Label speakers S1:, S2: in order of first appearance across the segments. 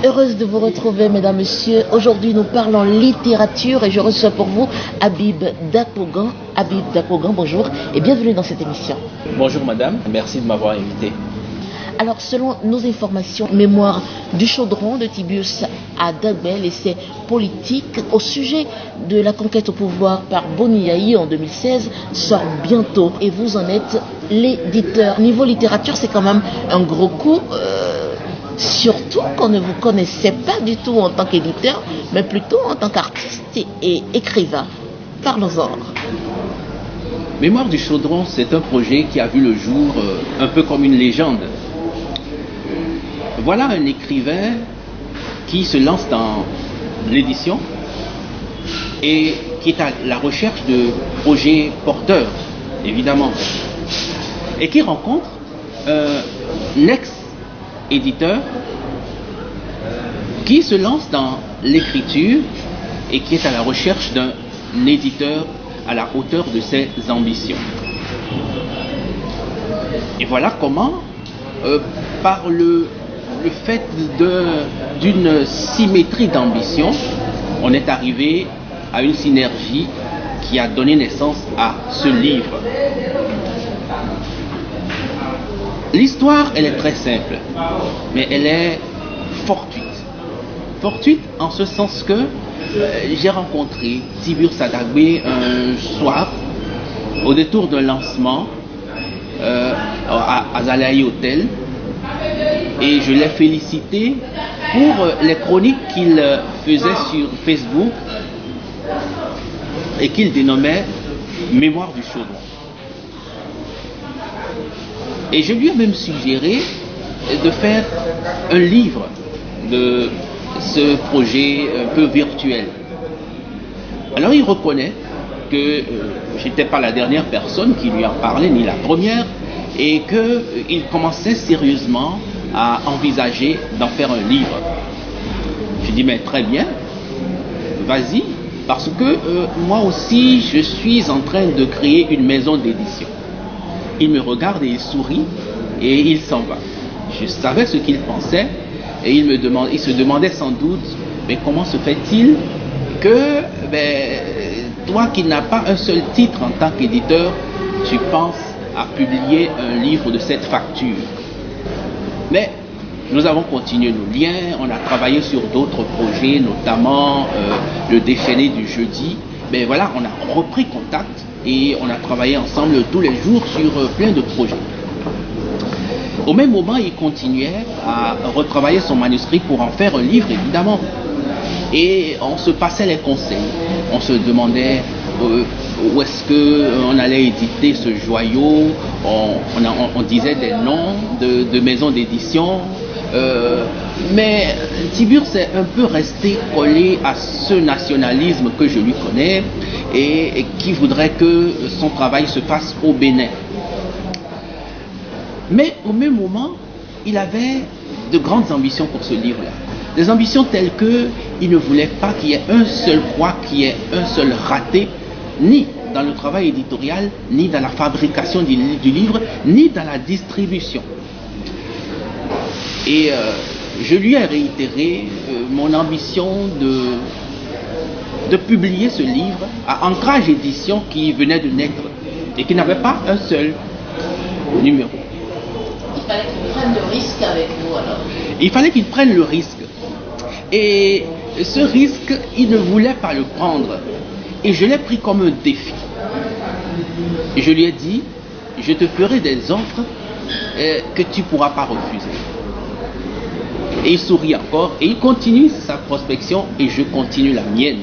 S1: heureuse de vous retrouver, mesdames, messieurs. Aujourd'hui, nous parlons littérature et je reçois pour vous Habib Dapogan. Habib Dapogan, bonjour et bienvenue dans cette émission.
S2: Bonjour madame, merci de m'avoir invité.
S1: Alors, selon nos informations, Mémoire du chaudron de Tiburce à Dagbel et ses politiques au sujet de la conquête au pouvoir par Boniaï en 2016 sort bientôt et vous en êtes l'éditeur. Niveau littérature, c'est quand même un gros coup. Surtout qu'on ne vous connaissait pas du tout en tant qu'éditeur, mais plutôt en tant qu'artiste et écrivain. Parlons-en.
S2: Mémoire du chaudron, c'est un projet qui a vu le jour un peu comme une légende. Voilà un écrivain qui se lance dans l'édition et qui est à la recherche de projets porteurs, évidemment, et qui rencontre un ex-éditeur qui se lance dans l'écriture et qui est à la recherche d'un éditeur à la hauteur de ses ambitions. Et voilà comment, par le fait d'une symétrie d'ambition, on est arrivé à une synergie qui a donné naissance à ce livre. L'histoire, elle est très simple, mais elle est fortuite. Fortuite en ce sens que j'ai rencontré Tiburce à Dagbel un soir, au détour d'un lancement à Azalaï Hotel, et je l'ai félicité pour les chroniques qu'il faisait sur Facebook et qu'il dénommait Mémoire du chaudron. Et je lui ai même suggéré de faire un livre de ce projet un peu virtuel. Alors il reconnaît que je n'étais pas la dernière personne qui lui en parlait, ni la première, et qu'il commençait sérieusement à envisager d'en faire un livre. Je dis mais très bien, vas-y, parce que moi aussi je suis en train de créer une maison d'édition. Il me regarde et il sourit et il s'en va. Je savais ce qu'il pensait et il se demandait sans doute mais comment se fait-il que toi qui n'as pas un seul titre en tant qu'éditeur, tu penses à publier un livre de cette facture. Mais nous avons continué nos liens, on a travaillé sur d'autres projets, notamment le déchaîné du jeudi. Mais voilà, on a repris contact et on a travaillé ensemble tous les jours sur plein de projets. Au même moment, il continuait à retravailler son manuscrit pour en faire un livre, évidemment. Et on se passait les conseils. On se demandait où est-ce qu'on allait éditer ce joyau. On disait des noms de maisons d'édition. Mais Tiburce est un peu resté collé à ce nationalisme que je lui connais et qui voudrait que son travail se fasse au Bénin. Mais au même moment, il avait de grandes ambitions pour ce livre-là. Des ambitions telles qu'il ne voulait pas qu'il y ait un seul roi, qu'il y ait un seul raté, ni dans le travail éditorial, ni dans la fabrication du livre, ni dans la distribution. Et je lui ai réitéré mon ambition de publier ce livre à Ancrage Édition qui venait de naître et qui n'avait pas un seul numéro.
S1: Il fallait qu'il prenne le risque avec vous alors.
S2: Il fallait qu'il prenne le risque. Et ce risque, il ne voulait pas le prendre. Et je l'ai pris comme un défi. Et je lui ai dit, je te ferai des offres que tu ne pourras pas refuser. Et il sourit encore et il continue sa prospection et je continue la mienne.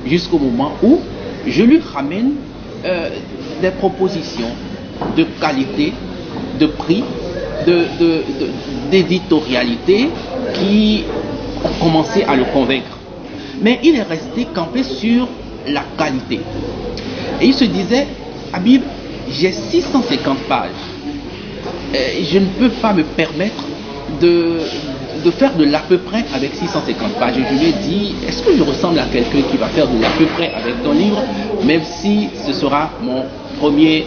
S2: Jusqu'au moment où je lui ramène des propositions de qualité, de prix, d'éditorialité qui ont commencé à le convaincre. Mais il est resté campé sur la qualité. Et il se disait, Habib, j'ai 650 pages. Je ne peux pas me permettre de faire de l'à peu près avec 650 pages. Et je lui ai dit, est-ce que je ressemble à quelqu'un qui va faire de l'à peu près avec ton livre, même si ce sera mon premier,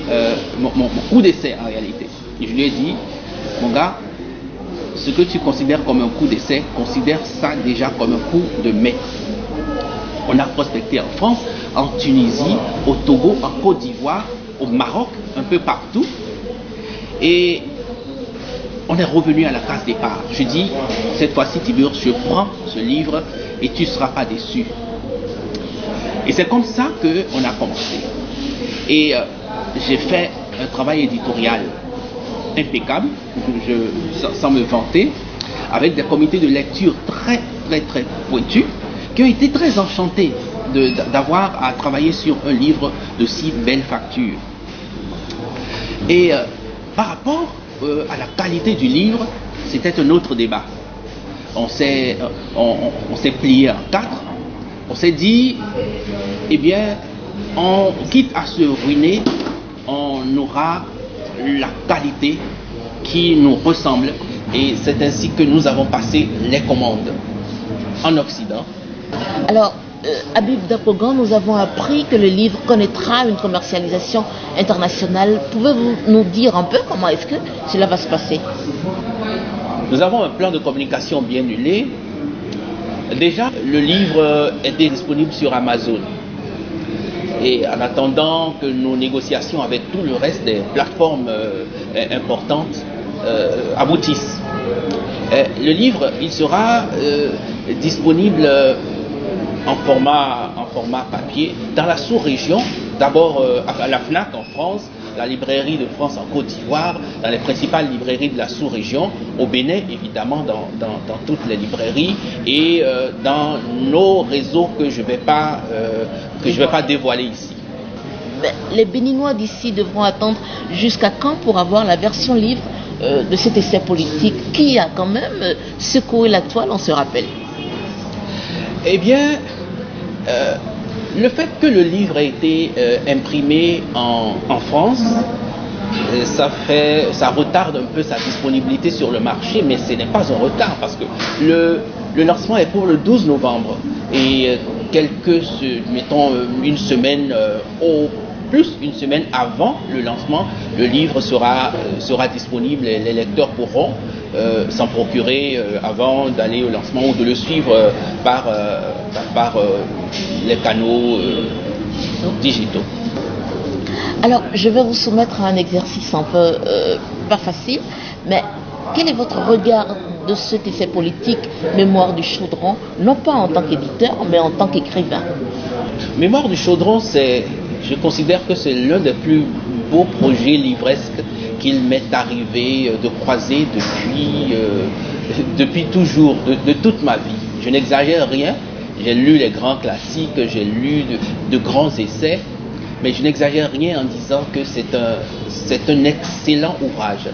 S2: mon coup d'essai en réalité. Et je lui ai dit, mon gars, ce que tu considères comme un coup d'essai, considère ça déjà comme un coup de maître. On a prospecté en France, en Tunisie, au Togo, en Côte d'Ivoire, au Maroc, un peu partout. Et on est revenu à la case départ. Je dis, cette fois-ci, Tiburce, je prends ce livre et tu ne seras pas déçu. Et c'est comme ça qu'on a commencé. Et j'ai fait un travail éditorial impeccable, sans me vanter, avec des comités de lecture très pointus, qui ont été très enchantés d'avoir à travailler sur un livre de si belle facture. Et par rapport à la qualité du livre, c'était un autre débat. On s'est plié en quatre. On s'est dit, eh bien, quitte à se ruiner, on aura la qualité qui nous ressemble. Et c'est ainsi que nous avons passé les commandes en Occident.
S1: Alors, Habib Dapogan, nous avons appris que le livre connaîtra une commercialisation internationale. Pouvez-vous nous dire un peu comment est-ce que cela va se passer?
S2: Nous avons un plan de communication bien huilé. Déjà, le livre était disponible sur Amazon. Et en attendant que nos négociations avec tout le reste des plateformes importantes aboutissent, le livre, il sera disponible en format papier dans la sous-région, d'abord à la FNAC en France, la librairie de France en Côte d'Ivoire, dans les principales librairies de la sous-région, au Bénin évidemment dans toutes les librairies et dans nos réseaux que je vais pas dévoiler ici.
S1: Les Béninois d'ici devront attendre jusqu'à quand pour avoir la version livre de cet essai politique qui a quand même secoué la toile, on se rappelle?
S2: Eh bien, le fait que le livre ait été imprimé en France, ça retarde un peu sa disponibilité sur le marché, mais ce n'est pas un retard parce que le lancement est pour le 12 novembre et mettons une semaine au plus une semaine avant le lancement, le livre sera disponible et les lecteurs pourront s'en procurer avant d'aller au lancement ou de le suivre par les canaux digitaux.
S1: Alors, je vais vous soumettre à un exercice un peu pas facile, mais quel est votre regard de cet essai politique, Mémoire du Chaudron, non pas en tant qu'éditeur, mais en tant qu'écrivain?
S2: Mémoire du Chaudron, je considère que c'est l'un des plus beaux projets livresques qu'il m'est arrivé de croiser depuis toujours, de toute ma vie. Je n'exagère rien, j'ai lu les grands classiques, j'ai lu de grands essais, mais je n'exagère rien en disant que c'est un excellent ouvrage.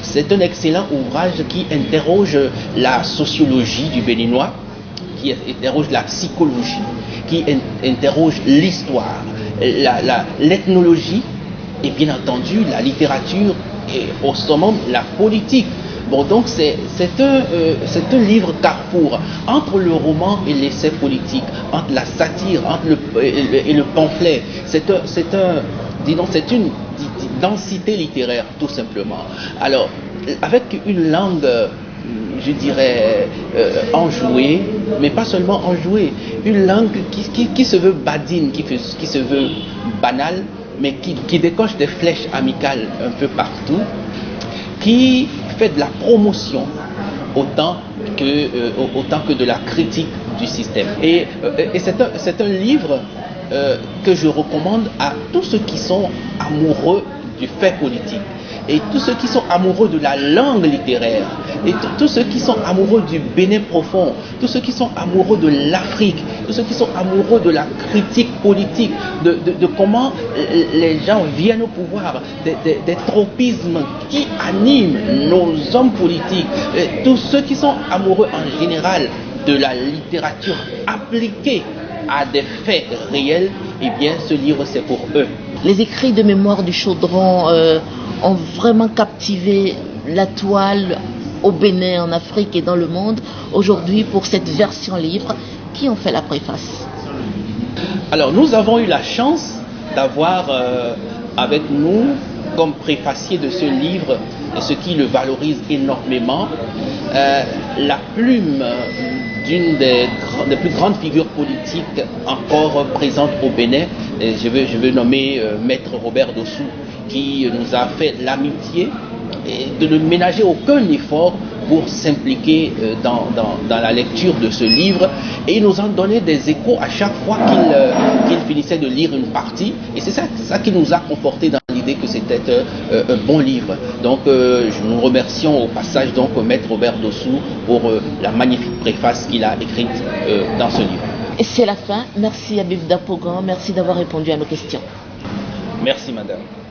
S2: C'est un excellent ouvrage qui interroge la sociologie du Béninois, qui interroge la psychologie, qui interroge l'histoire, l'ethnologie et bien entendu la littérature et au summum la politique. Bon, donc c'est un livre carrefour entre le roman et l'essai politique, entre la satire et le pamphlet. C'est une densité littéraire tout simplement. Alors avec une langue, je dirais, enjouée, mais pas seulement enjouée, une langue qui se veut badine, qui se veut banale, mais qui décoche des flèches amicales un peu partout, qui fait de la promotion autant que de la critique du système. Et c'est un livre que je recommande à tous ceux qui sont amoureux du fait politique, et tous ceux qui sont amoureux de la langue littéraire, et tous ceux qui sont amoureux du Bénin profond, tous ceux qui sont amoureux de l'Afrique, tous ceux qui sont amoureux de la critique politique, de comment les gens viennent au pouvoir, des tropismes qui animent nos hommes politiques, et tous ceux qui sont amoureux en général de la littérature appliquée à des faits réels, eh bien ce livre c'est pour eux.
S1: Les écrits de Mémoire du Chaudron ont vraiment captivé la toile au Bénin, en Afrique et dans le monde aujourd'hui pour cette version livre. Qui en fait la préface?
S2: Alors nous avons eu la chance d'avoir avec nous comme préfacier de ce livre, ce qui le valorise énormément, la plume d'une des plus grandes figures politiques encore présentes au Bénin. Et je veux nommer Maître Robert Dossou, qui nous a fait l'amitié de ne ménager aucun effort pour s'impliquer dans la lecture de ce livre, et il nous en donnait des échos à chaque fois qu'il finissait de lire une partie, et c'est ça qui nous a conforté dans l'idée que c'était un bon livre. Donc nous remercions au passage donc Maître Robert Dossou pour la magnifique préface qu'il a écrite dans ce livre.
S1: Et c'est la fin. Merci Habib Dapogan, merci d'avoir répondu à nos questions.
S2: Merci madame.